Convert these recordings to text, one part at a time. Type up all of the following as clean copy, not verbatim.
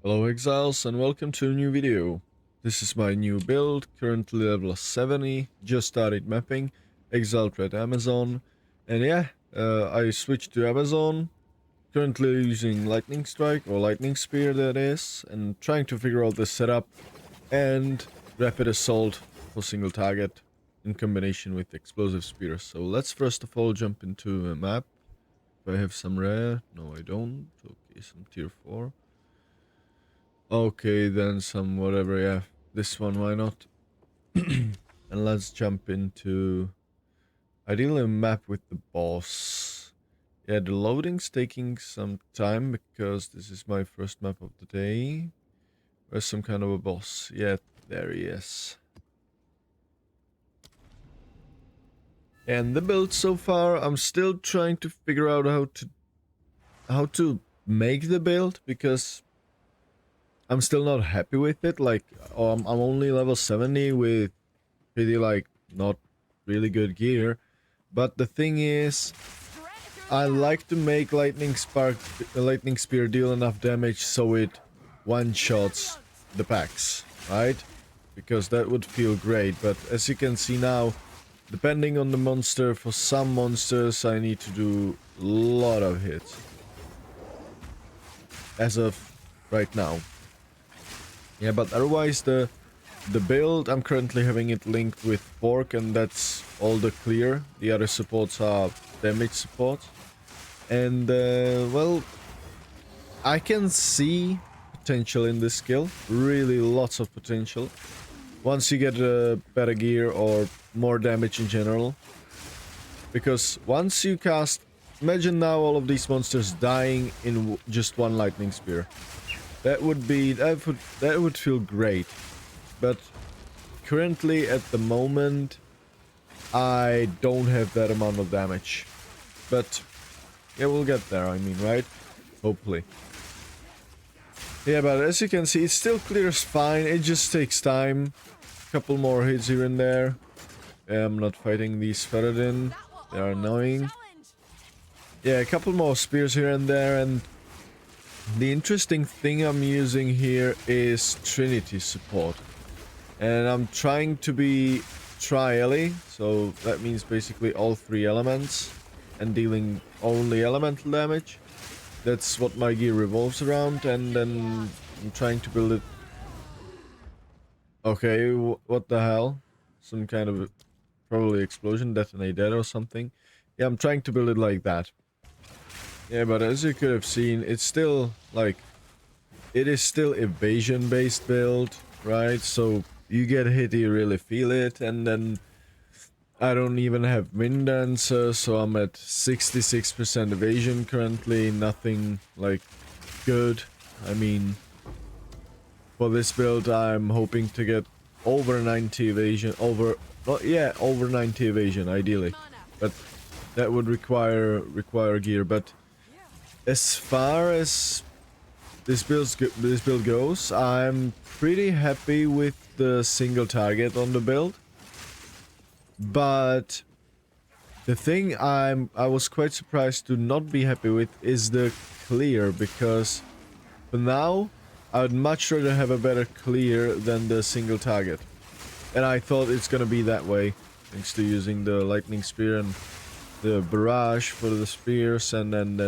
Hello exiles and welcome to a new video. This is my new build, currently level 70, just started mapping, exiled red Amazon, and yeah, I switched to Amazon, currently using lightning strike or lightning spear that is, and trying to figure out the setup and rapid assault for single target in combination with explosive spears. So let's first of all jump into a map. If I have some rare, no I don't, okay, some tier 4. Okay, then some whatever, yeah. This one, why not? And let's jump into ideally a map with the boss. Yeah, the loading's taking some time because this is my first map of the day. Where's some kind of a boss? Yeah, there he is. And the build so far, I'm still trying to figure out how to make the build because I'm still not happy with it. Like, I'm only level 70 with pretty like not really good gear, but the thing is I like to make lightning spear deal enough damage so it one shots the packs, right? Because that would feel great. But as you can see now, depending on the monster, for some monsters I need to do a lot of hits as of right now. Yeah, but otherwise the build, I'm currently having it linked with Pork, and that's all the clear. The other supports are damage support. And, well, I can see potential in this skill. Really lots of potential. Once you get better gear or more damage in general. Because once you cast... Imagine now all of these monsters dying in just one lightning spear. That would be... That would feel great. But currently, at the moment, I don't have that amount of damage. But, yeah, we'll get there, I mean, right? Hopefully. Yeah, but as you can see, it still clears fine. It just takes time. Couple more hits here and there. I'm not fighting these Feridin. They are annoying. Yeah, a couple more spears here and there, and the interesting thing I'm using here is Trinity support. And I'm trying to be tri-ele, so that means basically all three elements and dealing only elemental damage. That's what my gear revolves around, and then I'm trying to build it. Okay, what the hell? Some kind of probably explosion, detonate that or something. Yeah, I'm trying to build it like that. Yeah, but as you could have seen, it's still like it is still evasion based build, right? So you get hit, you really feel it, and then I don't even have wind dancer, so I'm at 66% evasion currently, nothing like good. I mean, for this build I'm hoping to get over 90 evasion, over 90 evasion ideally. But that would require gear, but as far as this build goes, I'm pretty happy with the single target on the build. But the thing I was quite surprised to not be happy with is the clear, because for now I would much rather have a better clear than the single target. And I thought it's gonna be that way, thanks to using the lightning spear and the barrage for the spears, and then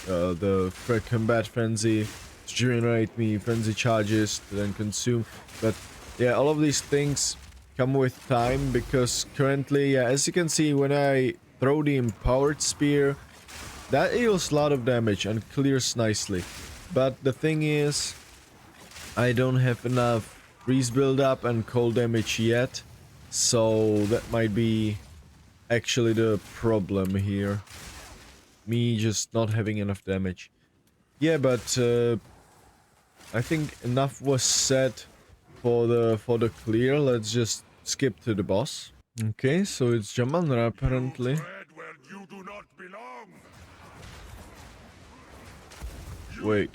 the combat frenzy to generate me frenzy charges to then consume. But yeah, all of these things come with time, because currently, yeah, as you can see, when I throw the empowered spear, that deals a lot of damage and clears nicely. But the thing is, I don't have enough freeze build up and cold damage yet, so that might be actually the problem here. Me just not having enough damage. Yeah, but I think enough was said for the clear. Let's just skip to the boss. Okay, so it's Jamanra apparently. Wait.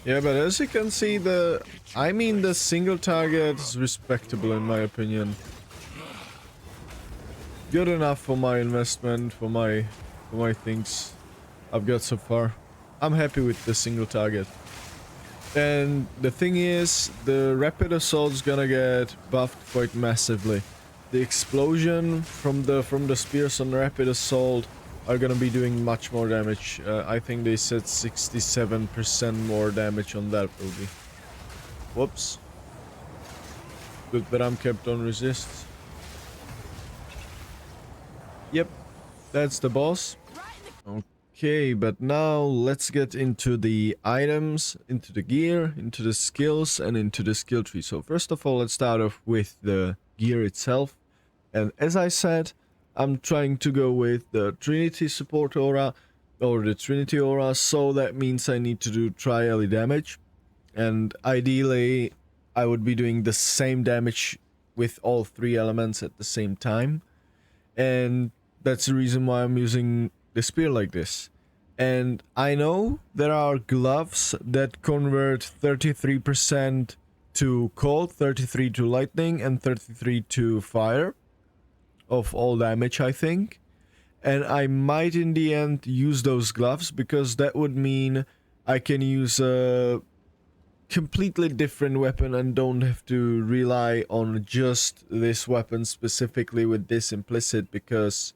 Yeah, but as you can see, the single target is respectable in my opinion. Good enough for my investment, for my things I've got so far. I'm happy with the single target. And the thing is, the rapid assault's gonna get buffed quite massively. The explosion from the spears on rapid assault are gonna be doing much more damage. I think they said 67% more damage on that will be. Whoops. Good that I'm kept on resist. Yep, that's the boss. Okay, but now let's get into the items, into the gear, into the skills, and into the skill tree. So first of all, let's start off with the gear itself. And as I said, I'm trying to go with the Trinity support aura, or the Trinity aura, so that means I need to do tri-ally damage. And ideally, I would be doing the same damage with all three elements at the same time. And that's the reason why I'm using the spear like this. And I know there are gloves that convert 33% to cold, 33 to lightning, and 33 to fire of all damage, I think. And I might in the end use those gloves, because that would mean I can use a completely different weapon and don't have to rely on just this weapon specifically with this implicit, because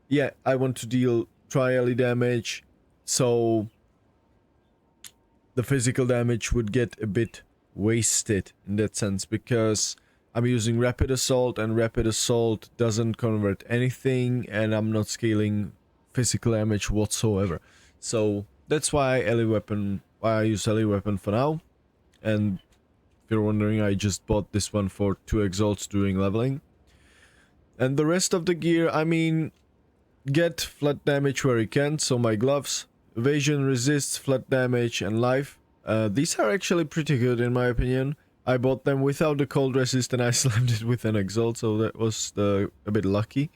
yeah, I want to deal tri-ally damage, so the physical damage would get a bit wasted in that sense, because I'm using rapid assault and rapid assault doesn't convert anything and I'm not scaling physical damage whatsoever. So that's why I use ally weapon for now. And if you're wondering, I just bought this one for 2 exalts during leveling. And the rest of the gear, I mean, get flat damage where you can, so my gloves, evasion, resist, flat damage, and life. These are actually pretty good in my opinion. I bought them without the cold resist and I slammed it with an exalt, so that was a bit lucky.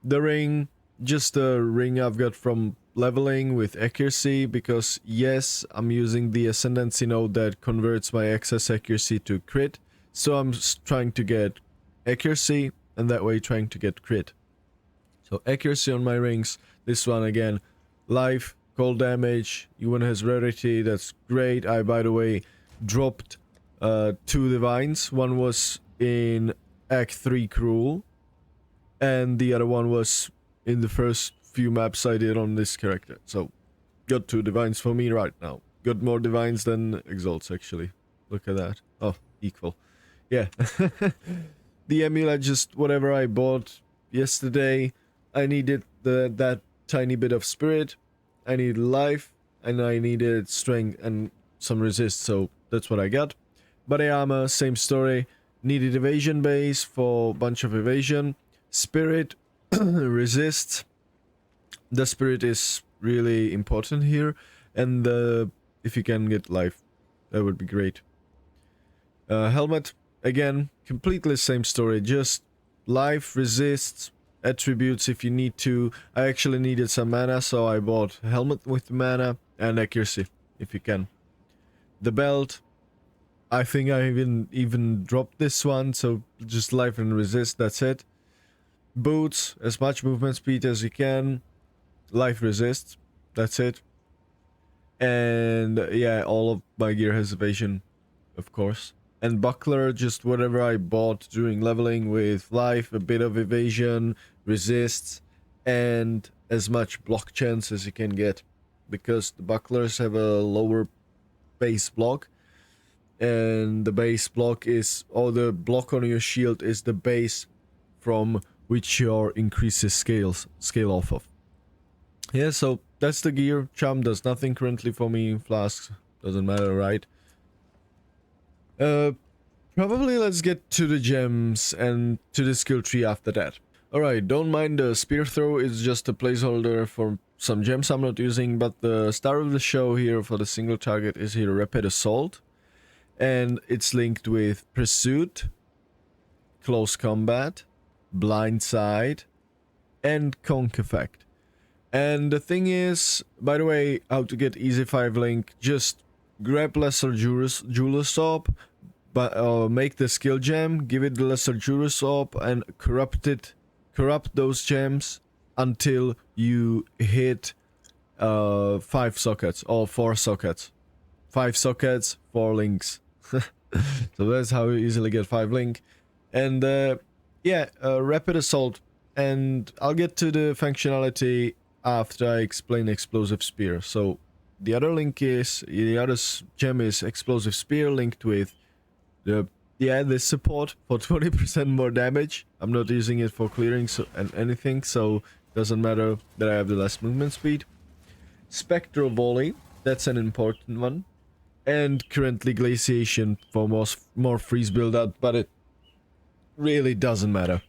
The ring, just a ring I've got from leveling with accuracy, because yes, I'm using the Ascendancy node that converts my excess accuracy to crit, so I'm trying to get accuracy and that way trying to get crit. So accuracy on my rings, this one again, life, cold damage, even has rarity, that's great. I, by the way, dropped 2 divines. One was in Act 3 Cruel, and the other one was in the first few maps I did on this character. So, got 2 divines for me right now. Got more divines than exalts, actually. Look at that. Oh, equal. Yeah. The amulet, just whatever I bought yesterday. I needed that tiny bit of spirit, I needed life, and I needed strength and some resist, so that's what I got. Body armor, same story. Needed evasion base for a bunch of evasion. Spirit, resist. The spirit is really important here, and if you can get life, that would be great. Helmet, again, completely same story, just life, resist, attributes if you need to. I actually needed some mana, so I bought helmet with mana and accuracy if you can. The belt, I think I even dropped this one, so just life and resist, that's it. Boots, as much movement speed as you can. Life resist, that's it. And yeah, all of my gear has evasion, of course. And buckler, just whatever I bought during leveling with life, a bit of evasion, resist, and as much block chance as you can get, because the bucklers have a lower base block, and the base block is, or the block on your shield is the base from which your increases scale off of. Yeah, so that's the gear. Charm does nothing currently for me. Flasks doesn't matter, right? Probably let's get to the gems and to the skill tree after that. Alright, don't mind the spear throw, it's just a placeholder for some gems I'm not using, but the star of the show here for the single target is here Rapid Assault. And it's linked with Pursuit, Close Combat, Blindside, and Conk Effect. And the thing is, by the way, how to get Easy 5 link, just grab Lesser Jeweler's Orb, but make the skill gem, give it the Lesser Jeweler's Orb, and corrupt those gems until you hit 5 sockets or 4 sockets. 5 sockets, 4 links. So that's how you easily get 5 link. And yeah, Rapid Assault. And I'll get to the functionality after I explain Explosive Spear. So the other gem is Explosive Spear linked with this support for 20% more damage. I'm not using it for clearing and anything, so doesn't matter that I have the less movement speed. Spectral Volley, that's an important one. And currently Glaciation for more freeze build out, but it really doesn't matter.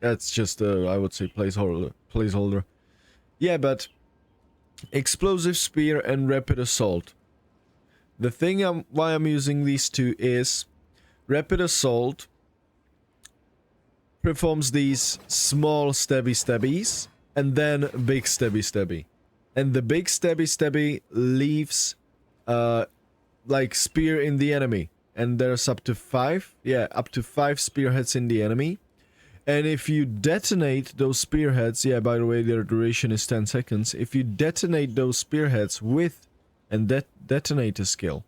That's just I would say placeholder. Yeah, but Explosive Spear and Rapid Assault. The thing why I'm using these two is Rapid Assault performs these small stabbies and then big stabby. And the big stabby leaves like spear in the enemy. And there's up to 5 spearheads in the enemy. And if you detonate those spearheads, yeah, by the way, their duration is 10 seconds. If you detonate those spearheads with a detonator skill,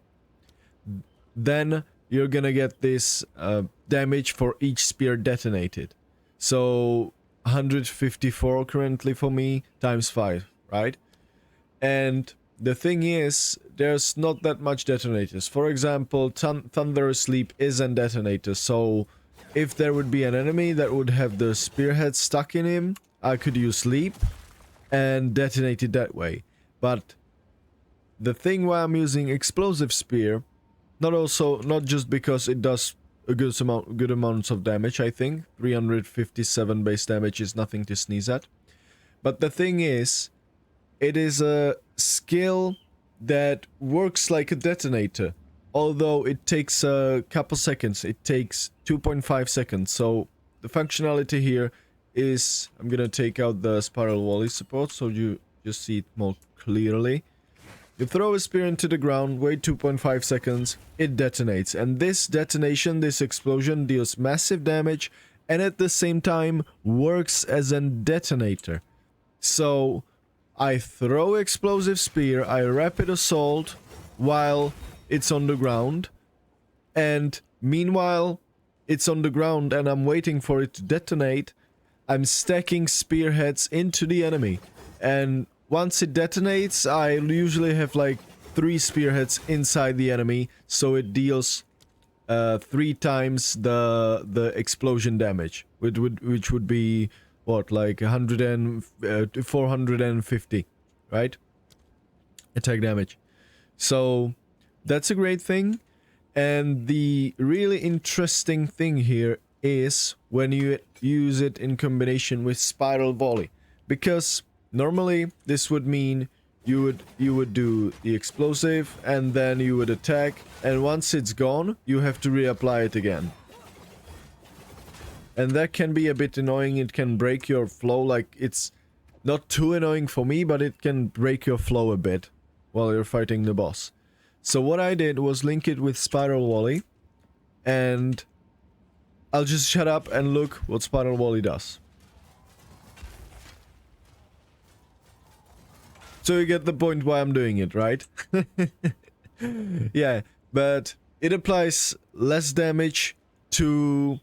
then you're gonna get this damage for each spear detonated. So 154 currently for me, times 5, right? And the thing is, there's not that much detonators. For example, Thunderous Sleep is a detonator, so if there would be an enemy that would have the spearhead stuck in him, I could use Sleep and detonate it that way. But the thing why I'm using Explosive Spear, not just because it does a good amounts of damage, I think 357 base damage is nothing to sneeze at. But the thing is, it is a skill that works like a detonator. Although it takes a couple seconds, it takes 2.5 seconds. So the functionality here is, I'm gonna take out the Spiral Volley support so you just see it more clearly. You throw a spear into the ground, wait 2.5 seconds, it detonates. And this detonation, this explosion deals massive damage and at the same time works as a detonator. So I throw Explosive Spear, I Rapid Assault while it's on the ground, and meanwhile it's on the ground and I'm waiting for it to detonate. I'm stacking spearheads into the enemy, and once it detonates I usually have like 3 spearheads inside the enemy, so it deals 3 times the explosion damage, which would be what, like 450, right? Attack damage. So that's a great thing. And the really interesting thing here is when you use it in combination with Spiral Volley, because normally this would mean you would do the explosive and then you would attack, and once it's gone you have to reapply it again. And that can be a bit annoying. It can break your flow. Like, it's not too annoying for me, but it can break your flow a bit while you're fighting the boss. So what I did was link it with Spiral Volley, and I'll just shut up and look what Spiral Volley does. So you get the point why I'm doing it, right? Yeah, but it applies less damage to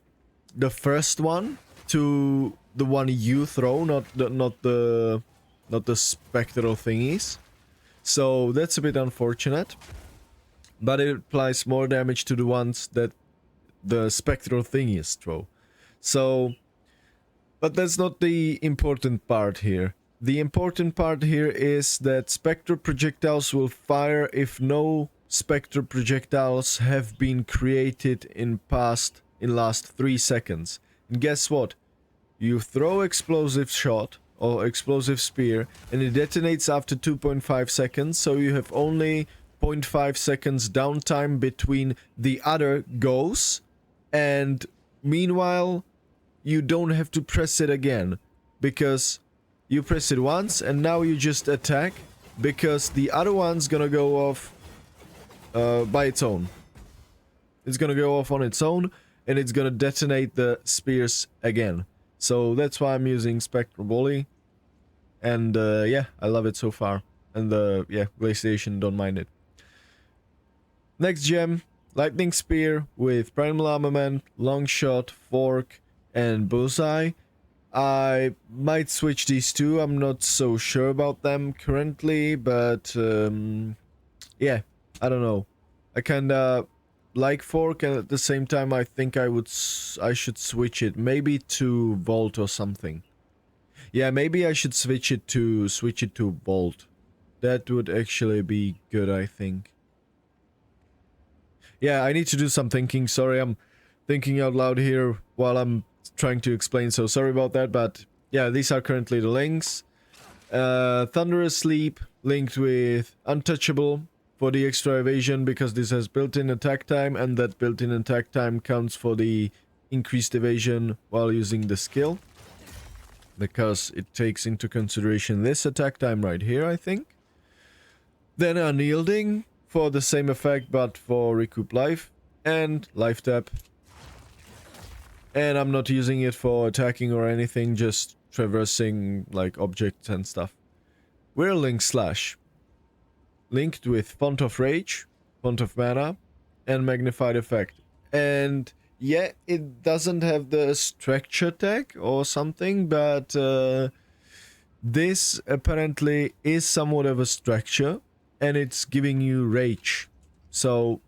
the first one, to the one you throw, not the spectral thingies. So that's a bit unfortunate. But it applies more damage to the ones that the spectral thingies throw. So, but that's not the important part here. The important part here is that spectral projectiles will fire if no spectral projectiles have been created in last 3 seconds. And guess what? You throw explosive shot or explosive spear and it detonates after 2.5 seconds, so you have only 0.5 seconds downtime between the other goes, and meanwhile you don't have to press it again, because you press it once and now you just attack, because the other one's gonna go off by its own. It's gonna go off on its own, and it's gonna detonate the spears again. So that's why I'm using Spectral Volley. And yeah, I love it so far. And yeah, Glaciation, don't mind it. Next gem, Lightning Spear with Primal Armament, Long Shot, Fork, and Bullseye. I might switch these two, I'm not so sure about them currently, but yeah, I don't know. I kinda like Fork, and at the same time I think I should switch it, maybe to Volt or something. Yeah, maybe I should switch it to Volt. That would actually be good, I think. Yeah, I need to do some thinking. Sorry, I'm thinking out loud here while I'm trying to explain, so sorry about that, but yeah, these are currently the links. Thunderous Sleep linked with Untouchable for the extra evasion because this has built-in attack time, and that built-in attack time counts for the increased evasion while using the skill. Because it takes into consideration this attack time right here, I think. Then Unyielding for the same effect but for recoup life, and Life Tap. And I'm not using it for attacking or anything, just traversing like objects and stuff. Whirling Slash linked with Font of Rage, Font of Mana, and Magnified Effect. And yeah, it doesn't have the structure tag or something, but this apparently is somewhat of a structure, and it's giving you rage. So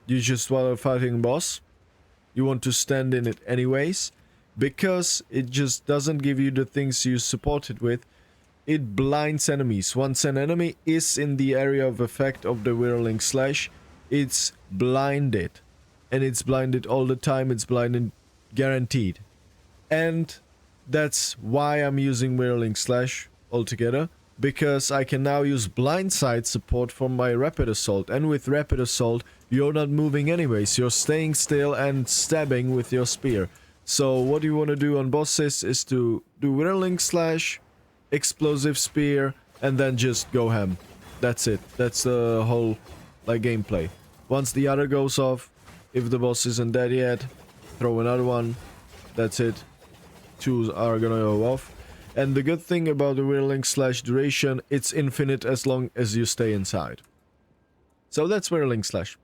you just while fighting a boss, you want to stand in it anyways, because it just doesn't give you the things you support it with. It blinds enemies. Once an enemy is in the area of effect of the Whirling Slash, it's blinded. And it's blinded all the time, it's blinded guaranteed. And that's why I'm using Whirling Slash altogether, because I can now use blindside support from my Rapid Assault, and with Rapid Assault you're not moving anyways, you're staying still and stabbing with your spear. So what you want to do on bosses is to do Whirling Slash, Explosive Spear, and then just go ham. That's it, that's the whole like gameplay. Once the other goes off, if the boss isn't dead yet, throw another one. That's it. Two are gonna go off. And the good thing about the Whirling Slash duration, it's infinite as long as you stay inside. So that's Whirling Slash.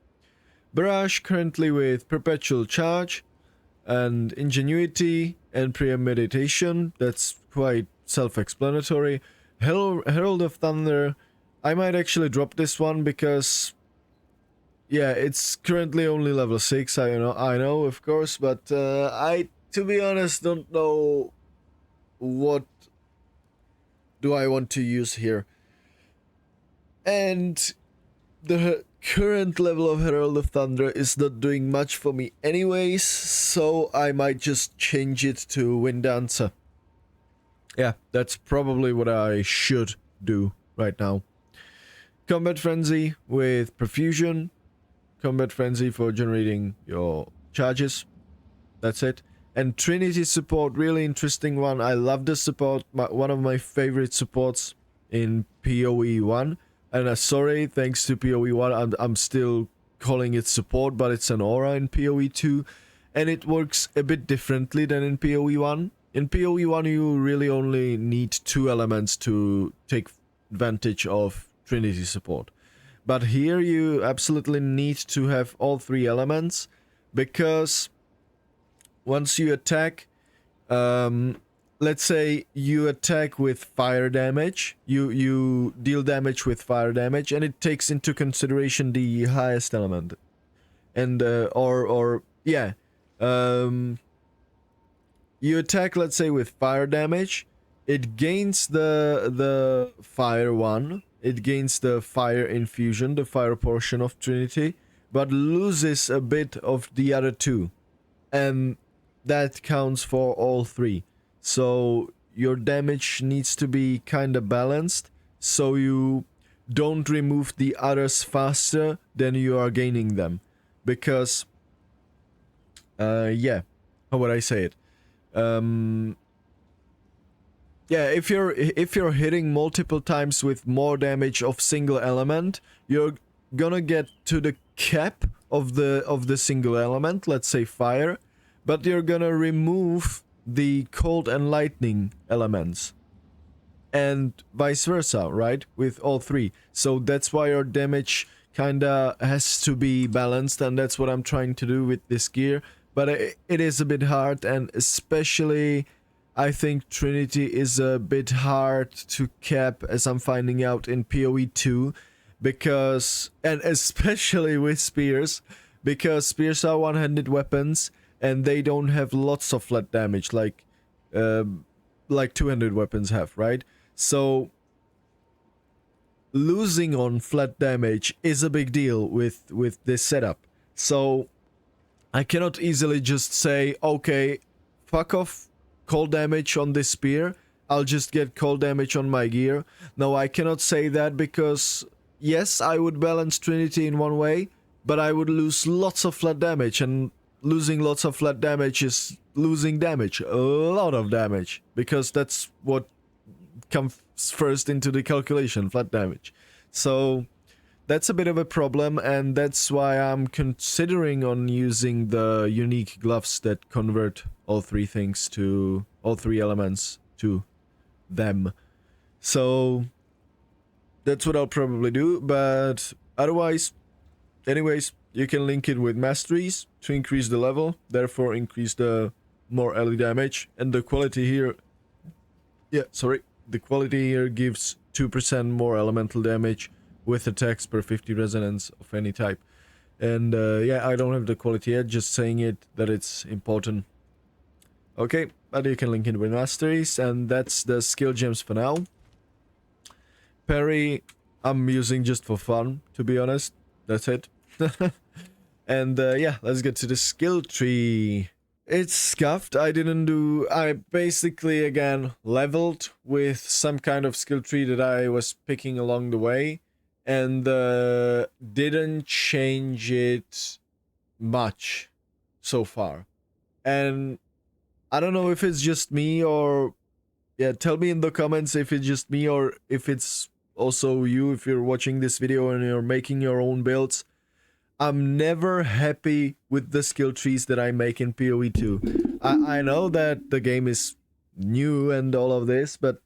Barrage currently with Perpetual Charge and Ingenuity and Premeditation. That's quite self-explanatory. Herald of Thunder. I might actually drop this one because yeah, it's currently only level 6, I know, of course, but I, to be honest, don't know what do I want to use here. And the current level of Herald of Thunder is not doing much for me anyways, so I might just change it to Wind Dancer. Yeah, that's probably what I should do right now. Combat Frenzy with Perfusion. Combat Frenzy for generating your charges. That's it. And Trinity support, really interesting one. I love this support. One of my favorite supports in PoE 1. And sorry, thanks to PoE 1, I'm still calling it support, but it's an aura in PoE 2. And it works a bit differently than in PoE 1. In PoE 1, you really only need 2 elements to take advantage of Trinity support. But here you absolutely need to have all 3 elements, because once you attack, let's say you attack with fire damage, you deal damage with fire damage, and it takes into consideration the highest element. And, you attack, let's say, with fire damage, it gains the fire one, it gains the fire infusion, the fire portion of Trinity, but loses a bit of the other 2. And that counts for all 3. So your damage needs to be kind of balanced, so you don't remove the others faster than you are gaining them. Because, yeah, how would I say it? Yeah, if you're hitting multiple times with more damage of single element, you're gonna get to the cap of the single element, let's say fire, but you're gonna remove the cold and lightning elements. And vice versa, right? With all three. So that's why your damage kinda has to be balanced, and that's what I'm trying to do with this gear. But it is a bit hard, and especially I think Trinity is a bit hard to cap, as I'm finding out in PoE 2, because, and especially with spears, because spears are one-handed weapons, and they don't have lots of flat damage like two-handed weapons have, right? So losing on flat damage is a big deal with this setup. So I cannot easily just say, okay, fuck off cold damage on this spear, I'll just get cold damage on my gear. No, I cannot say that, because yes, I would balance Trinity in one way, but I would lose lots of flat damage, and losing lots of flat damage is losing damage, a lot of damage, because that's what comes first into the calculation, flat damage. So that's a bit of a problem, and that's why I'm considering on using the unique gloves that convert all three things to, all three elements to them. So that's what I'll probably do, but otherwise, anyways, you can link it with masteries to increase the level, therefore increase the more early damage, and the quality here, the quality here gives 2% more elemental damage with attacks per 50 resonance of any type. And yeah, I don't have the quality yet, just saying it that it's important. Okay, but you can link it with masteries, and that's the skill gems for now. Parry, I'm using just for fun, to be honest. That's it. And yeah, let's get to the skill tree. It's scuffed. I basically, again, leveled with some kind of skill tree that I was picking along the way, and didn't change it much so far. And I don't know if it's just me, or yeah, tell me in the comments if it's just me or if it's also you, if you're watching this video and you're making your own builds. I'm never happy with the skill trees that I make in PoE 2. I know that the game is new and all of this, but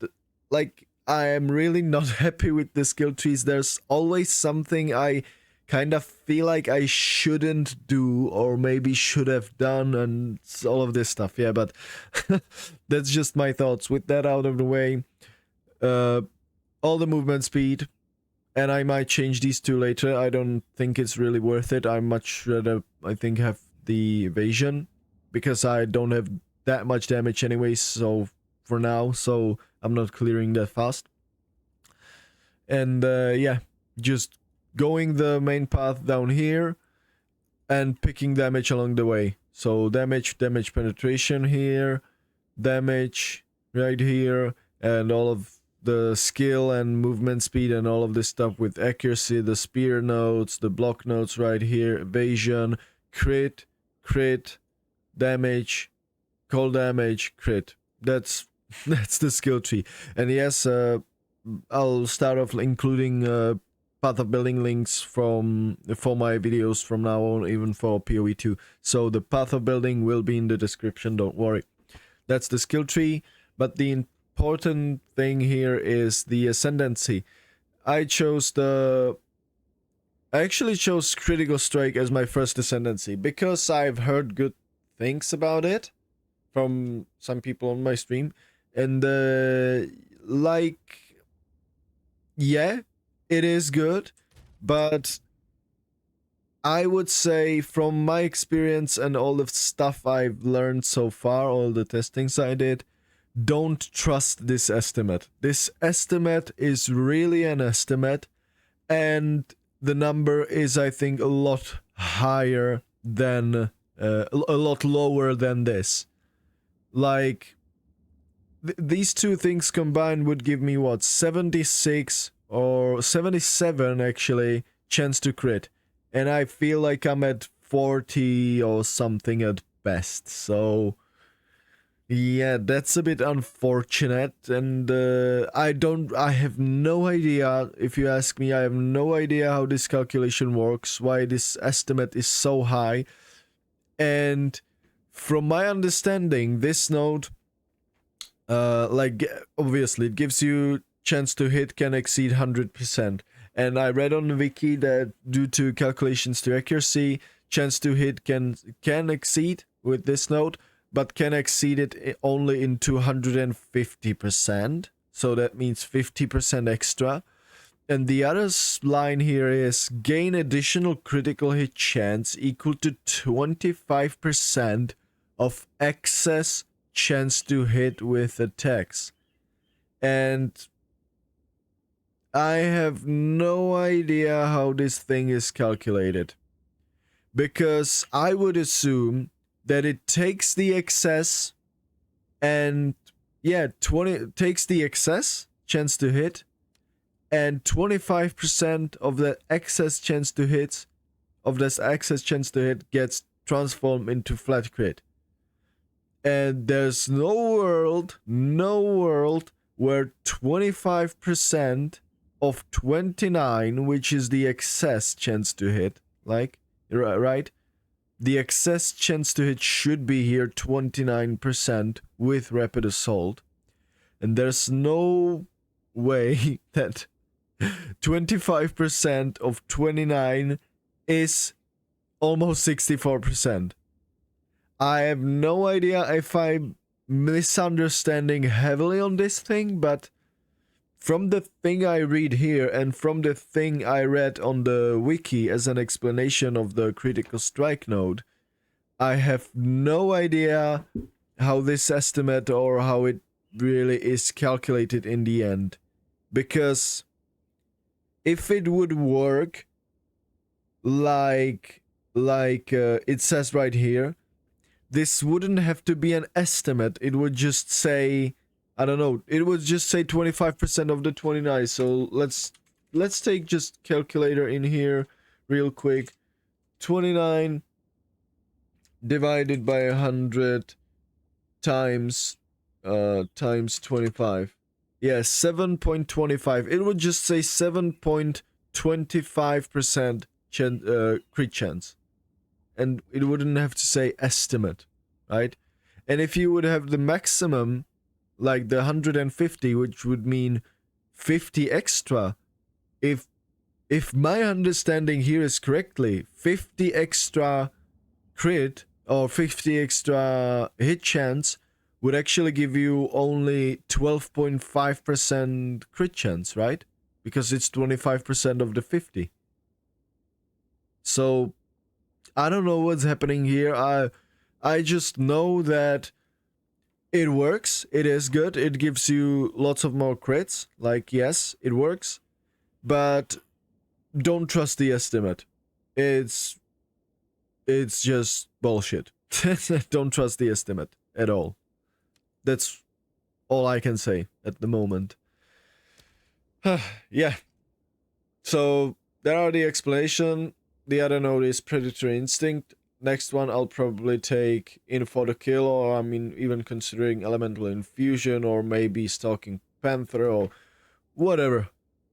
like, I am really not happy with the skill trees. There's always something I kind of feel like I shouldn't do, or maybe should have done, and all of this stuff. Yeah, but that's just my thoughts. With that out of the way, all the movement speed, and I might change these two later. I don't think it's really worth it. I much rather, I think, have the evasion, because I don't have that much damage anyway, so for now, so I'm not clearing that fast. And yeah, just going the main path down here and picking damage along the way. So damage penetration here, damage right here, and all of the skill and movement speed and all of this stuff with accuracy, the spear nodes, the block nodes right here, evasion, crit, damage, cold damage, crit. That's the skill tree. And yes, I'll start off including path of building links for my videos from now on, even for PoE 2. So the path of building will be in the description, don't worry. That's the skill tree, but the important thing here is the Ascendancy. I actually chose Critical Strike as my first Ascendancy, because I've heard good things about it from some people on my stream, and like, yeah, it is good, but I would say from my experience and all the stuff I've learned so far, all the testings I did, don't trust this estimate. This estimate is really an estimate, and the number is, I think, a lot higher than, a lot lower than this. Like, these two things combined would give me, what, 76 or 77 actually chance to crit, and I feel like I'm at 40 or something at best. So Yeah, that's a bit unfortunate, and I have no idea. If you ask me, I have no idea how this calculation works, why this estimate is so high. And from my understanding, this node, obviously, it gives you chance to hit can exceed 100%. And I read on the wiki that due to calculations to accuracy, chance to hit can exceed with this node, but can exceed it only in 250%. So that means 50% extra. And the other line here is gain additional critical hit chance equal to 25% of excess chance to hit with attacks. And I have no idea how this thing is calculated. Because I would assume that it takes the excess and takes the excess chance to hit, and 25% of the excess chance to hit gets transformed into flat crit. And there's no world where 25% of 29, which is the excess chance to hit, like, right? The excess chance to hit should be here 29% with rapid assault. And there's no way that 25% of 29 is almost 64%. I have no idea if I'm misunderstanding heavily on this thing, but from the thing I read here and from the thing I read on the wiki as an explanation of the critical strike node, I have no idea how this estimate or how it really is calculated in the end. Because if it would work like it says right here, this wouldn't have to be an estimate. It would just say, I don't know, it would just say 25% of the 29. So let's take just calculator in here real quick. 29 divided by 100 times 25. Yeah, 7.25. It would just say 7.25% crit chance. And it wouldn't have to say estimate, right? And if you would have the maximum, like the 150, which would mean 50 extra, if my understanding here is correctly, 50 extra crit or 50 extra hit chance would actually give you only 12.5% crit chance, right? Because it's 25% of the 50. So I don't know what's happening here. I just know that it works. It is good. It gives you lots of more crits. Like, yes, it works. But don't trust the estimate. It's just bullshit. Don't trust the estimate at all. That's all I can say at the moment. Yeah. So there are the explanation. The other node is Predatory Instinct. Next one I'll probably take In for the Kill, or I mean even considering Elemental Infusion, or maybe Stalking Panther, or whatever.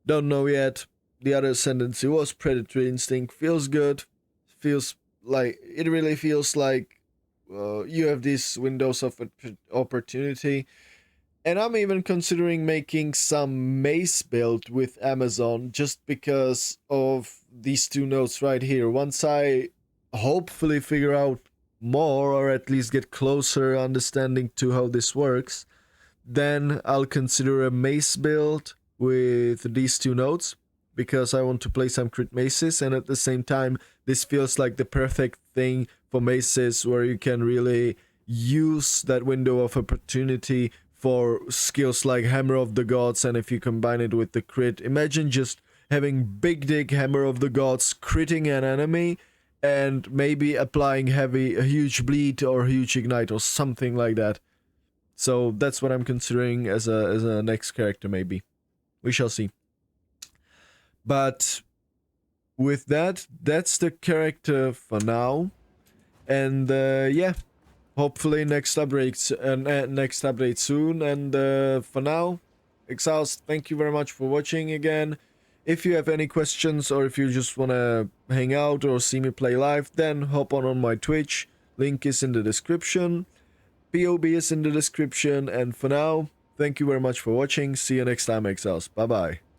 Don't know yet. The other Ascendancy was Predatory Instinct. Feels good. Feels like, it really feels like you have these windows of opportunity. And I'm even considering making some mace build with Amazon just because of these two nodes right here. Once I hopefully figure out more, or at least get closer understanding to how this works, then I'll consider a mace build with these two nodes, because I want to play some crit maces, and at the same time this feels like the perfect thing for maces where you can really use that window of opportunity for skills like Hammer of the Gods. And if you combine it with the crit, imagine just having Big Dig Hammer of the Gods critting an enemy and maybe applying a huge bleed or huge ignite or something like that. So that's what I'm considering as a next character, maybe. We shall see. But with that, that's the character for now. And yeah, hopefully next update soon. And for now, Exiles, thank you very much for watching again. If you have any questions or if you just want to hang out or see me play live, then hop on my Twitch. Link is in the description. PoE is in the description. And for now, thank you very much for watching. See you next time, Exiles. Bye bye.